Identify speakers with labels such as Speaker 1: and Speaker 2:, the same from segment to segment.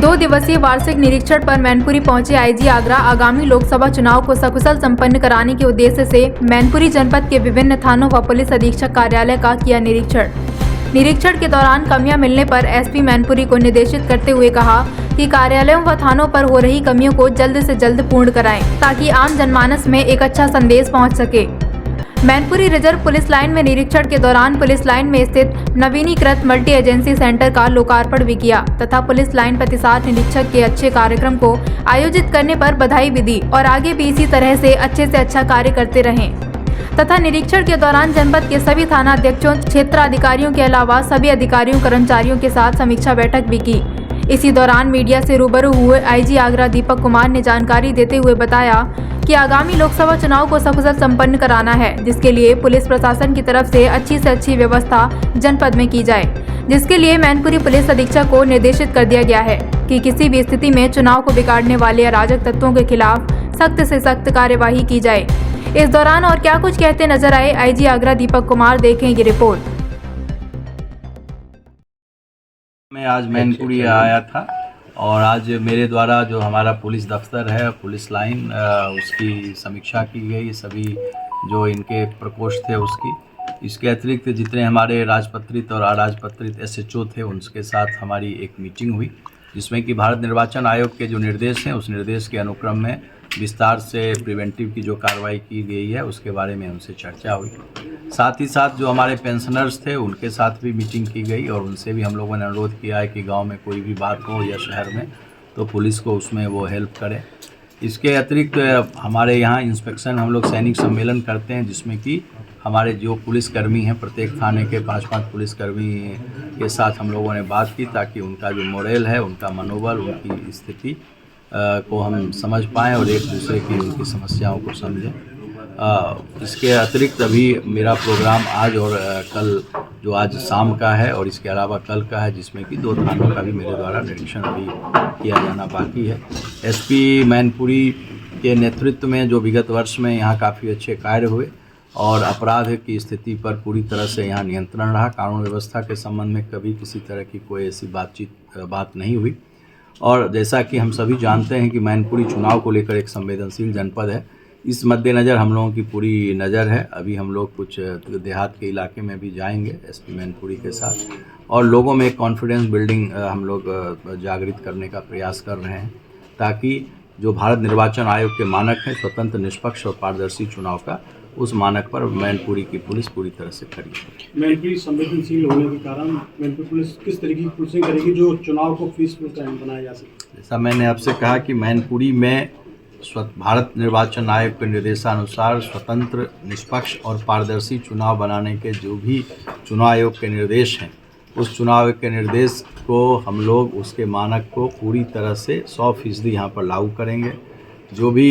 Speaker 1: 2 दिवसीय वार्षिक निरीक्षण पर मैनपुरी पहुंचे आईजी आगरा आगामी लोकसभा चुनाव को सकुशल संपन्न कराने के उद्देश्य से मैनपुरी जनपद के विभिन्न थानों व पुलिस अधीक्षक कार्यालय का किया निरीक्षण के दौरान कमियां मिलने पर एसपी मैनपुरी को निर्देशित करते हुए कहा कि कार्यालयों व थानों पर हो रही कमियों को जल्द से जल्द पूर्ण कराएं ताकि आम जनमानस में एक अच्छा संदेश पहुंच सके। मैनपुरी रिजर्व पुलिस लाइन में निरीक्षण के दौरान पुलिस लाइन में स्थित नवीनीकृत मल्टी एजेंसी सेंटर का लोकार्पण भी किया तथा पुलिस लाइन प्रतिसाद निरीक्षक के अच्छे कार्यक्रम को आयोजित करने पर बधाई भी दी और आगे भी इसी तरह से अच्छा कार्य करते रहें तथा निरीक्षण के दौरान जनपद के सभी थाना अध्यक्षों क्षेत्राधिकारियों के अलावा सभी अधिकारियों कर्मचारियों के साथ समीक्षा बैठक भी की। इसी दौरान मीडिया से रूबरू हुए आईजी आगरा दीपक कुमार ने जानकारी देते हुए बताया कि आगामी लोकसभा चुनाव को सकुशल संपन्न कराना है, जिसके लिए पुलिस प्रशासन की तरफ से अच्छी व्यवस्था जनपद में की जाए, जिसके लिए मैनपुरी पुलिस अधीक्षक को निर्देशित कर दिया गया है कि किसी भी स्थिति में चुनाव को बिगाड़ने वाले अराजक तत्वों के खिलाफ सख्त से सख्त कार्यवाही की जाए। इस दौरान और क्या कुछ कहते नजर आए आईजी आगरा दीपक कुमार, देखें ये रिपोर्ट।
Speaker 2: मैं आज मैनपुरी आया था और आज मेरे द्वारा जो हमारा पुलिस दफ्तर है, पुलिस लाइन, उसकी समीक्षा की गई, सभी जो इनके प्रकोष्ठ थे उसकी। इसके अतिरिक्त जितने हमारे राजपत्रित और अराजपत्रित एसएचओ थे उनके साथ हमारी एक मीटिंग हुई, जिसमें कि भारत निर्वाचन आयोग के जो निर्देश हैं उस निर्देश के अनुक्रम में विस्तार से प्रिवेंटिव की जो कार्रवाई की गई है उसके बारे में उनसे चर्चा हुई। साथ ही साथ जो हमारे पेंशनर्स थे उनके साथ भी मीटिंग की गई और उनसे भी हम लोगों ने अनुरोध किया है कि गांव में कोई भी बात हो या शहर में तो पुलिस को उसमें वो हेल्प करे। इसके अतिरिक्त हमारे यहाँ इंस्पेक्शन हम लोग सैनिक सम्मेलन करते हैं, जिसमें कि हमारे जो पुलिसकर्मी हैं प्रत्येक थाने के 5-5 पुलिसकर्मी के साथ हम लोगों ने बात की ताकि उनका जो मोरल है, उनका मनोबल, उनकी स्थिति को हम समझ पाएँ और एक दूसरे की उनकी समस्याओं को समझें। इसके अतिरिक्त अभी मेरा प्रोग्राम आज और कल जो आज शाम का है और इसके अलावा कल का है, जिसमें कि 2 थानों का भी मेरे द्वारा निरीक्षण अभी किया जाना बाकी है। एसपी मैनपुरी के नेतृत्व में जो विगत वर्ष में यहाँ काफ़ी अच्छे कार्य हुए और अपराध की स्थिति पर पूरी तरह से यहाँ नियंत्रण रहा। कानून व्यवस्था के संबंध में कभी किसी तरह की कोई ऐसी बात नहीं हुई। और जैसा कि हम सभी जानते हैं कि मैनपुरी चुनाव को लेकर एक संवेदनशील जनपद है, इस मद्देनज़र हम लोगों की पूरी नज़र है। अभी हम लोग कुछ देहात के इलाके में भी जाएंगे एसपी मैनपुरी के साथ और लोगों में कॉन्फिडेंस बिल्डिंग हम लोग जागृत करने का प्रयास कर रहे हैं ताकि जो भारत निर्वाचन आयोग के मानक हैं स्वतंत्र, निष्पक्ष और पारदर्शी चुनाव का, उस मानक पर मैनपुरी की पुलिस पूरी तरह से खड़ी है।
Speaker 3: मैनपुरी संवेदनशील होने के कारण मैनपुरी पुलिस किस तरीके की पुलिसिंग करेगी जो चुनाव को पीसफुल बनाया जा सके?
Speaker 2: जैसा मैंने आपसे कहा कि मैनपुरी में भारत निर्वाचन आयोग के निर्देशानुसार स्वतंत्र, निष्पक्ष और पारदर्शी चुनाव बनाने के जो भी चुनाव आयोग के निर्देश हैं, उस चुनाव के निर्देश को हम लोग उसके मानक को पूरी तरह से 100% यहाँ पर लागू करेंगे। जो भी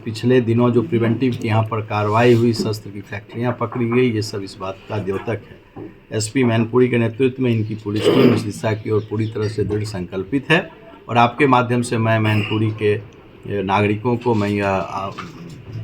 Speaker 2: पिछले दिनों जो प्रिवेंटिव की यहाँ पर कार्रवाई हुई, शस्त्र की फैक्ट्रियाँ पकड़ी गई, ये सब इस बात का द्योतक है। एसपी मैनपुरी के नेतृत्व में इनकी पुलिस टीम इस दिशा की ओर पूरी तरह से दृढ़ संकल्पित है और आपके माध्यम से मैं मैनपुरी के नागरिकों को मैं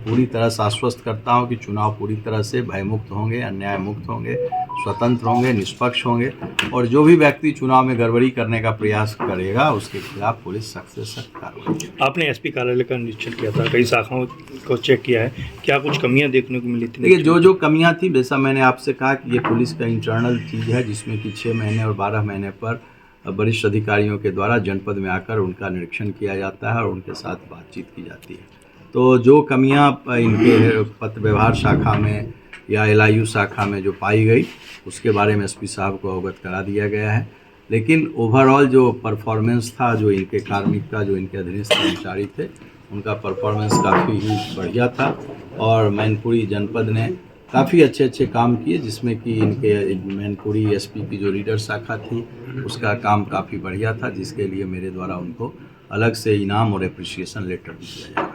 Speaker 2: पूरी तरह से आश्वस्त करता हूं कि चुनाव पूरी तरह से भयमुक्त होंगे, अन्याय मुक्त होंगे, स्वतंत्र होंगे, निष्पक्ष होंगे और जो भी व्यक्ति चुनाव में गड़बड़ी करने का प्रयास करेगा उसके खिलाफ पुलिस सख्त से सख्त कार्रवाई।
Speaker 3: आपने एसपी कार्यालय का निरीक्षण किया था, कई शाखाओं को चेक किया है, क्या कुछ कमियां देखने को मिली थी?
Speaker 2: देखिए, जो कमियां थी, जैसा मैंने आपसे कहा कि ये पुलिस का इंटरनल चीज़ है जिसमें कि 6 महीने और 12 महीने पर वरिष्ठ अधिकारियों के द्वारा जनपद में आकर उनका निरीक्षण किया जाता है और उनके साथ बातचीत की जाती है। तो जो कमियां इनके पत्र व्यवहार शाखा में या LIU शाखा में जो पाई गई उसके बारे में एसपी साहब को अवगत करा दिया गया है, लेकिन ओवरऑल जो परफॉर्मेंस था, जो इनके कार्मिक का, जो इनके अधीनस्थ कर्मचारी थे, उनका परफॉर्मेंस काफ़ी ही बढ़िया था और मैनपुरी जनपद ने काफ़ी अच्छे काम किए, जिसमें कि इनके मैनपुरी एसपी की जो रीडर शाखा थी उसका काम काफ़ी बढ़िया था, जिसके लिए मेरे द्वारा उनको अलग से इनाम और एप्रिसिएशन लेटर भी दिया जा रहा है।